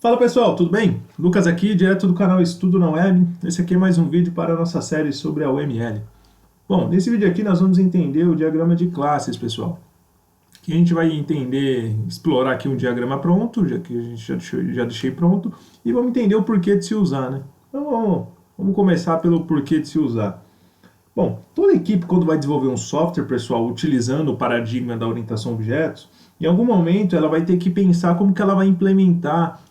Fala pessoal, tudo bem? Lucas aqui, direto do canal Estudo na Web. Esse aqui é mais um vídeo para a nossa série sobre a UML. Bom, nesse vídeo aqui nós vamos entender o diagrama de classes, pessoal. Que a gente vai entender, explorar aqui um diagrama pronto, já que a gente já deixei pronto, e vamos entender o porquê de se usar, né? Então vamos começar pelo porquê de se usar. Bom, toda equipe quando vai desenvolver um software, pessoal, utilizando o paradigma da orientação a objetos, em algum momento ela vai ter que pensar como que ela vai implementar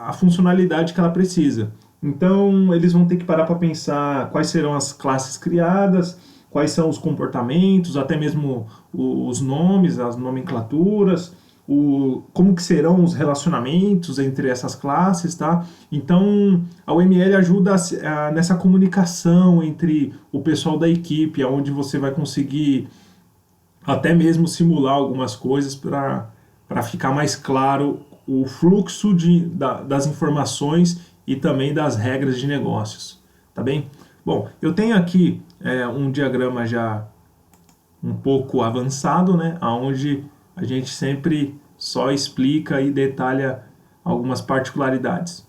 a funcionalidade que ela precisa. Então, eles vão ter que parar para pensar quais serão as classes criadas, quais são os comportamentos, até mesmo os nomes, as nomenclaturas, como que serão os relacionamentos entre essas classes, tá? Então, a UML ajuda nessa comunicação entre o pessoal da equipe, onde você vai conseguir até mesmo simular algumas coisas para ficar mais claro o fluxo das informações e também das regras de negócios, tá bem? Bom, eu tenho aqui um diagrama já um pouco avançado, né, onde a gente sempre só explica e detalha algumas particularidades.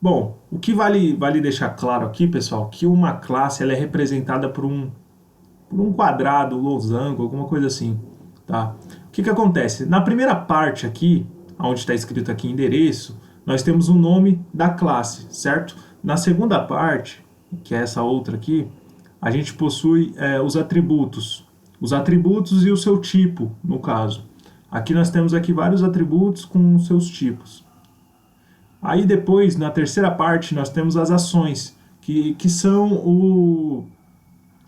Bom, o que vale deixar claro aqui, pessoal, que uma classe ela é representada por um quadrado, losango, alguma coisa assim, tá? O que acontece? Na primeira parte aqui, onde está escrito aqui endereço, nós temos o nome da classe, certo? Na segunda parte, que é essa outra aqui, a gente possui os atributos e o seu tipo, no caso. Aqui nós temos aqui vários atributos com seus tipos. Aí depois, na terceira parte, nós temos as ações, que são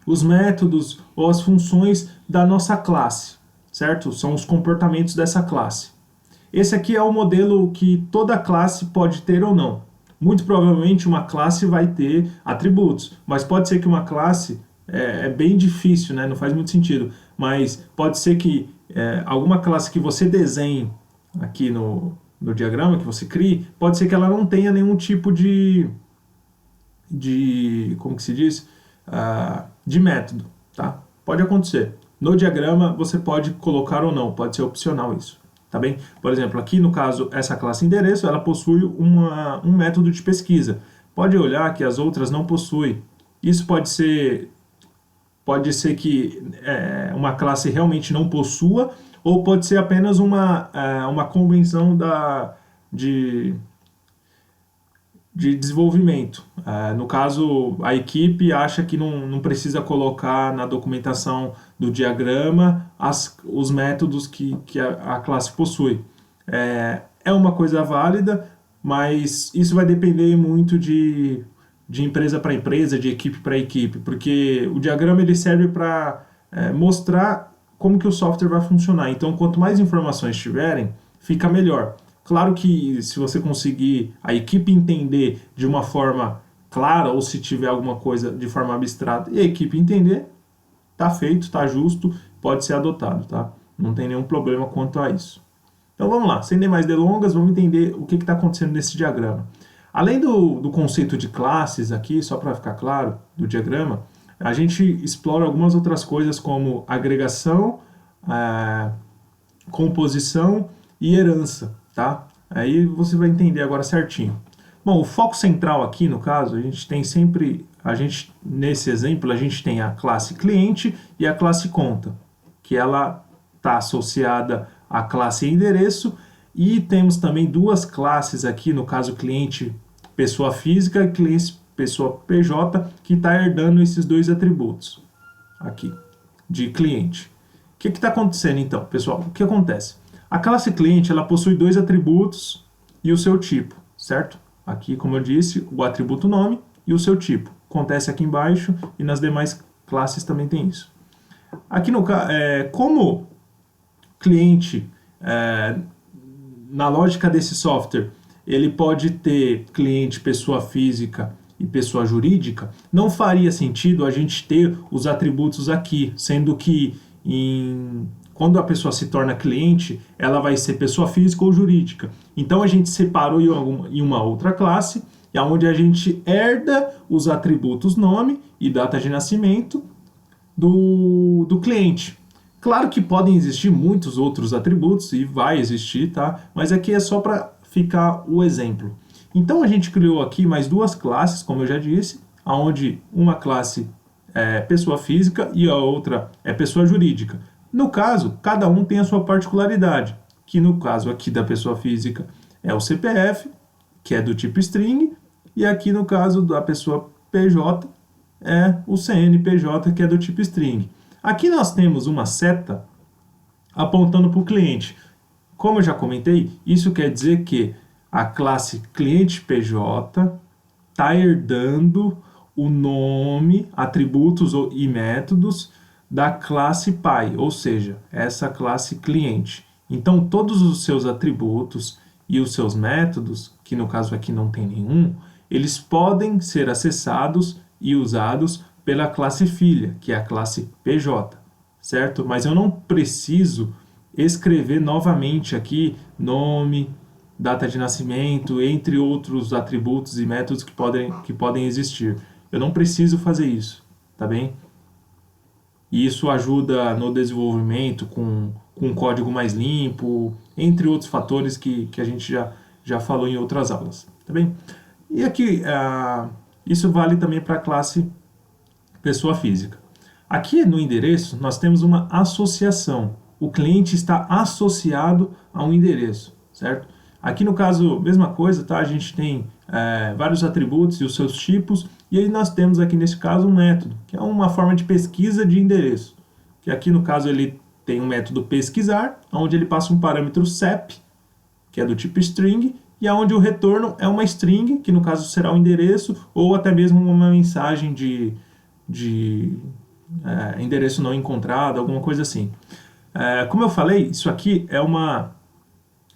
os métodos ou as funções da nossa classe, certo? São os comportamentos dessa classe. Esse aqui é o modelo que toda classe pode ter ou não. Muito provavelmente uma classe vai ter atributos, mas pode ser que uma classe é bem difícil, né? Não faz muito sentido, mas pode ser que alguma classe que você desenhe aqui no diagrama, que você crie, pode ser que ela não tenha nenhum tipo como que se diz? De método, tá? Pode acontecer. No diagrama você pode colocar ou não, pode ser opcional isso, tá bem? Por exemplo, aqui no caso, essa classe endereço, ela possui um método de pesquisa. Pode olhar que as outras não possuem. Isso pode ser que uma classe realmente não possua, ou pode ser apenas uma convenção de desenvolvimento. No caso, a equipe acha que não precisa colocar na documentação do diagrama os métodos que a classe possui. É uma coisa válida, mas isso vai depender muito de empresa para empresa, de equipe para equipe, porque o diagrama ele serve para mostrar como que o software vai funcionar. Então, quanto mais informações tiverem, fica melhor. Claro que se você conseguir a equipe entender de uma forma clara, ou se tiver alguma coisa de forma abstrata e a equipe entender, tá feito, tá justo, pode ser adotado, tá? Não tem nenhum problema quanto a isso. Então vamos lá, sem mais delongas, vamos entender o que está acontecendo nesse diagrama. Além do conceito de classes aqui, só para ficar claro, do diagrama, a gente explora algumas outras coisas como agregação, composição e herança, tá? Aí você vai entender agora certinho. Bom, o foco central aqui, no caso, nesse exemplo, a gente tem a classe cliente e a classe conta, que ela está associada à classe endereço, e temos também duas classes aqui, no caso cliente pessoa física e cliente pessoa PJ, que está herdando esses dois atributos aqui, de cliente. O que está acontecendo então, pessoal? O que acontece? A classe cliente ela possui dois atributos e o seu tipo, certo? Aqui, como eu disse, o atributo nome e o seu tipo. Acontece aqui embaixo e nas demais classes também tem isso. Aqui como cliente, na lógica desse software, ele pode ter cliente pessoa física e pessoa jurídica, não faria sentido a gente ter os atributos aqui, sendo que quando a pessoa se torna cliente, ela vai ser pessoa física ou jurídica. Então a gente separou em uma outra classe, onde a gente herda os atributos nome e data de nascimento do cliente. Claro que podem existir muitos outros atributos, e vai existir, tá? Mas aqui é só para ficar o exemplo. Então a gente criou aqui mais duas classes, como eu já disse, onde uma classe é pessoa física e a outra é pessoa jurídica. No caso, cada um tem a sua particularidade, que no caso aqui da pessoa física é o CPF, que é do tipo string, e aqui no caso da pessoa PJ é o CNPJ, que é do tipo string. Aqui nós temos uma seta apontando para o cliente. Como eu já comentei, isso quer dizer que a classe cliente PJ está herdando o nome, atributos e métodos da classe pai, ou seja, essa classe cliente. Então, todos os seus atributos e os seus métodos, que no caso aqui não tem nenhum, eles podem ser acessados e usados pela classe filha, que é a classe PJ, certo? Mas eu não preciso escrever novamente aqui nome, data de nascimento, entre outros atributos e métodos que podem existir. Eu não preciso fazer isso, tá bem? E isso ajuda no desenvolvimento com um código mais limpo, entre outros fatores que a gente já falou em outras aulas, tá bem? E aqui, isso vale também para a classe pessoa física. Aqui no endereço, nós temos uma associação. O cliente está associado a um endereço, certo? Aqui no caso, mesma coisa, tá? A gente tem vários atributos e os seus tipos, e aí nós temos aqui nesse caso um método, que é uma forma de pesquisa de endereço. Que aqui no caso ele tem um método pesquisar, onde ele passa um parâmetro CEP, que é do tipo string, e onde o retorno é uma string, que no caso será o endereço, ou até mesmo uma mensagem de endereço não encontrado, alguma coisa assim. Como eu falei, isso aqui é uma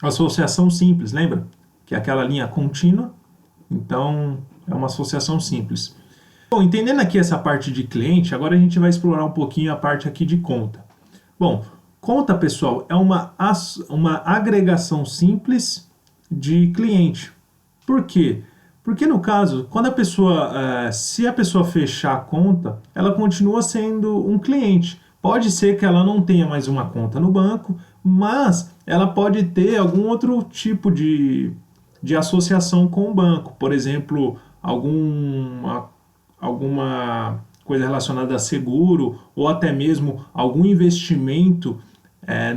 associação simples, lembra? Que é aquela linha contínua, então é uma associação simples. Bom, entendendo aqui essa parte de cliente, agora a gente vai explorar um pouquinho a parte aqui de conta. Bom, conta, pessoal, é uma agregação simples de cliente. Por quê? Porque no caso, quando a pessoa, se a pessoa fechar a conta, ela continua sendo um cliente. Pode ser que ela não tenha mais uma conta no banco, mas ela pode ter algum outro tipo de associação com o banco. Por exemplo, alguma coisa relacionada a seguro ou até mesmo algum investimento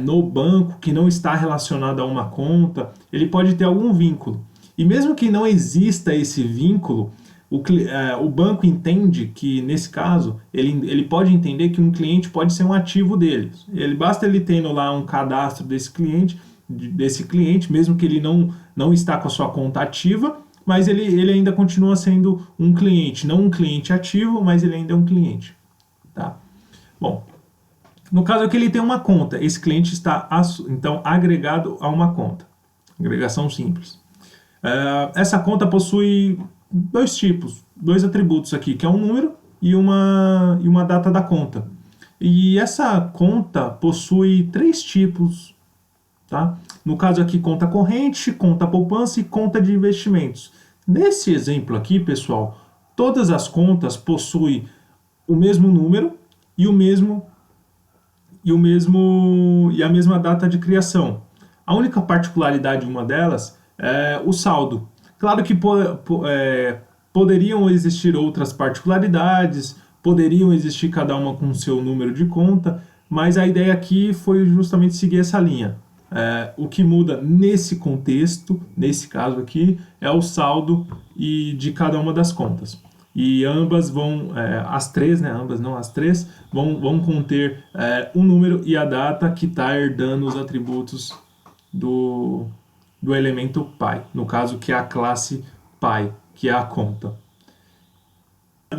no banco que não está relacionado a uma conta. Ele pode ter algum vínculo. E mesmo que não exista esse vínculo, o banco entende que, nesse caso, ele pode entender que um cliente pode ser um ativo dele. Basta ele tendo lá um cadastro desse cliente, mesmo que ele não está com a sua conta ativa, mas ele ainda continua sendo um cliente. Não um cliente ativo, mas ele ainda é um cliente. Tá? Bom, no caso aqui ele tem uma conta. Esse cliente está, então, agregado a uma conta. Agregação simples. Essa conta possui dois tipos, dois atributos aqui, que é um número e uma data da conta. E essa conta possui três tipos, tá? No caso aqui, conta corrente, conta poupança e conta de investimentos. Nesse exemplo aqui, pessoal, todas as contas possuem o mesmo número e a mesma data de criação. A única particularidade de uma delas é o saldo. Claro que poderiam existir outras particularidades, poderiam existir cada uma com seu número de conta, mas a ideia aqui foi justamente seguir essa linha. O que muda nesse contexto, nesse caso aqui, é o saldo de cada uma das contas. E ambas vão, as três, né? Ambas não, as três, vão conter o número e a data que está herdando os atributos do elemento pai, no caso que é a classe pai, que é a conta.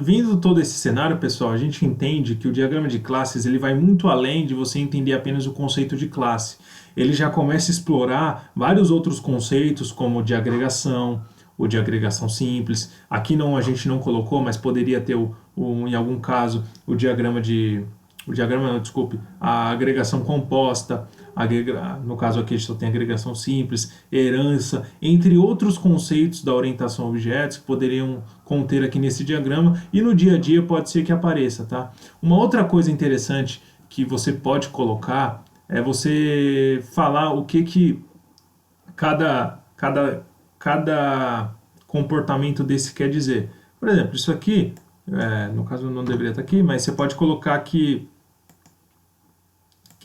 Vindo todo esse cenário, pessoal, a gente entende que o diagrama de classes ele vai muito além de você entender apenas o conceito de classe. Ele já começa a explorar vários outros conceitos, como o de agregação, o de agregação simples. Aqui a gente não colocou, mas poderia ter, em algum caso, a agregação composta, no caso aqui a gente só tem agregação simples, herança, entre outros conceitos da orientação a objetos que poderiam conter aqui nesse diagrama, e no dia a dia pode ser que apareça, tá? Uma outra coisa interessante que você pode colocar é você falar o que cada cada comportamento desse quer dizer. Por exemplo, isso aqui, no caso não deveria estar aqui, mas você pode colocar que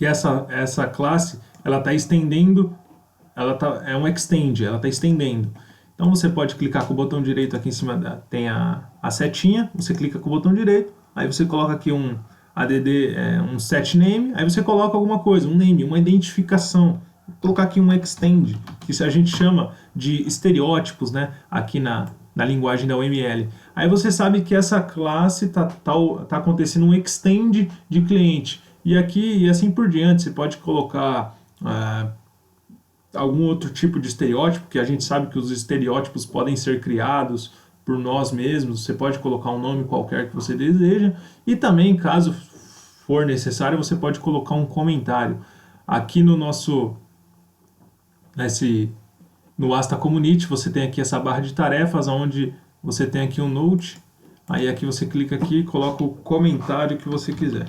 essa classe ela está estendendo, é um extend, ela está estendendo. Então você pode clicar com o botão direito aqui em cima, tem a setinha, você clica com o botão direito, aí você coloca aqui um add, um set name, aí você coloca alguma coisa, um name, uma identificação. Vou colocar aqui um extend, que a gente chama de estereótipos, né, aqui na linguagem da UML. Aí você sabe que essa classe tá acontecendo um extend de cliente. E aqui, e assim por diante, você pode colocar algum outro tipo de estereótipo, que a gente sabe que os estereótipos podem ser criados por nós mesmos. Você pode colocar um nome qualquer que você deseja. E também, caso for necessário, você pode colocar um comentário. Aqui no nosso... no Asta Community, você tem aqui essa barra de tarefas, onde você tem aqui um note. Aí aqui você clica aqui e coloca o comentário que você quiser.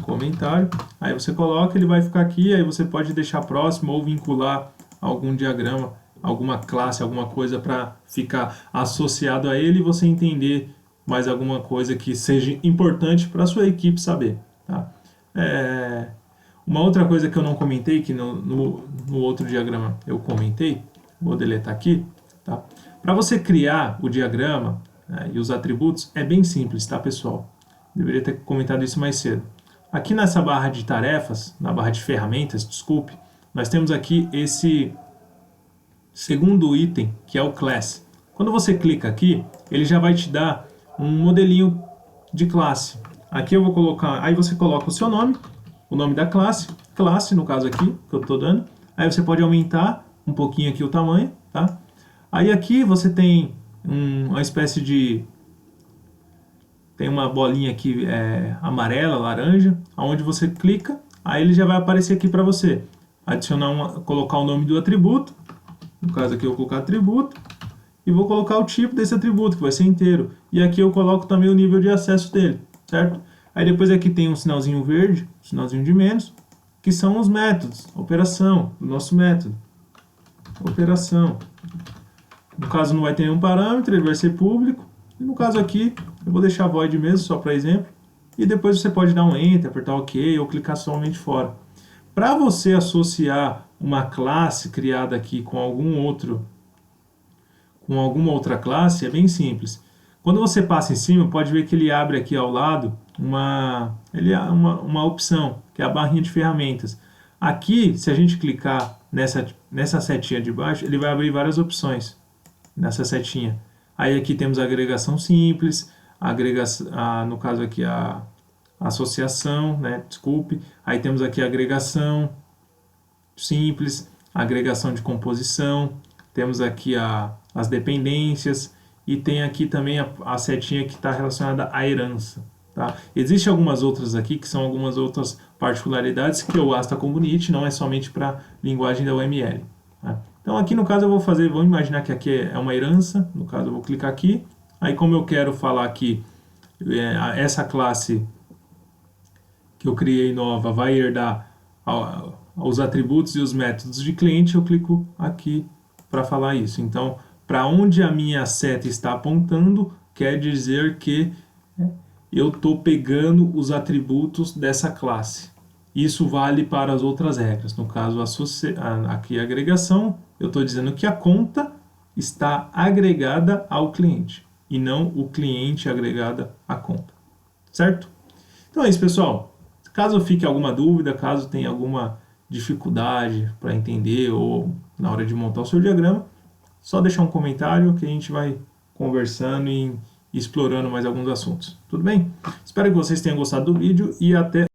Comentário, aí você coloca, ele vai ficar aqui, aí você pode deixar próximo ou vincular algum diagrama, alguma classe, alguma coisa para ficar associado a ele e você entender mais alguma coisa que seja importante para a sua equipe saber. Tá? Uma outra coisa que eu não comentei, que no outro diagrama eu comentei, vou deletar aqui, tá? Para você criar o diagrama, e os atributos, é bem simples, tá, pessoal? Deveria ter comentado isso mais cedo. Aqui nessa barra de tarefas, na barra de ferramentas, desculpe, nós temos aqui esse segundo item, que é o class. Quando você clica aqui, ele já vai te dar um modelinho de classe. Aqui eu vou colocar, aí você coloca o seu nome, o nome da classe no caso aqui, que eu estou dando. Aí você pode aumentar um pouquinho aqui o tamanho, tá? Aí aqui você tem uma espécie de... Tem uma bolinha aqui amarela, laranja, onde você clica, aí ele já vai aparecer aqui para você. Adicionar colocar o nome do atributo, no caso aqui eu vou colocar atributo, e vou colocar o tipo desse atributo, que vai ser inteiro. E aqui eu coloco também o nível de acesso dele, certo? Aí depois aqui tem um sinalzinho verde, um sinalzinho de menos, que são os métodos, operação, do nosso método. Operação. No caso não vai ter nenhum parâmetro, ele vai ser público. E no caso aqui, eu vou deixar void mesmo, só para exemplo. E depois você pode dar um Enter, apertar OK ou clicar somente fora. Para você associar uma classe criada aqui com alguma outra classe, é bem simples. Quando você passa em cima, pode ver que ele abre aqui ao lado uma opção, que é a barrinha de ferramentas. Aqui, se a gente clicar nessa setinha de baixo, ele vai abrir várias opções nessa setinha. Aí aqui temos a agregação simples, no caso aqui a associação, né? Desculpe. Aí temos aqui a agregação simples, a agregação de composição, temos aqui as dependências e tem aqui também a setinha que está relacionada à herança. Tá? Existem algumas outras aqui que são algumas outras particularidades que o Asta Community não é somente para linguagem da UML. Tá? Então aqui no caso eu vou imaginar que aqui é uma herança, no caso eu vou clicar aqui, aí como eu quero falar que essa classe que eu criei nova vai herdar os atributos e os métodos de cliente, eu clico aqui para falar isso. Então, para onde a minha seta está apontando, quer dizer que eu estou pegando os atributos dessa classe. Isso vale para as outras regras. No caso, aqui a agregação, eu estou dizendo que a conta está agregada ao cliente e não o cliente agregada à conta. Certo? Então é isso, pessoal. Caso fique alguma dúvida, caso tenha alguma dificuldade para entender ou na hora de montar o seu diagrama, só deixar um comentário que a gente vai conversando e explorando mais alguns assuntos. Tudo bem? Espero que vocês tenham gostado do vídeo e até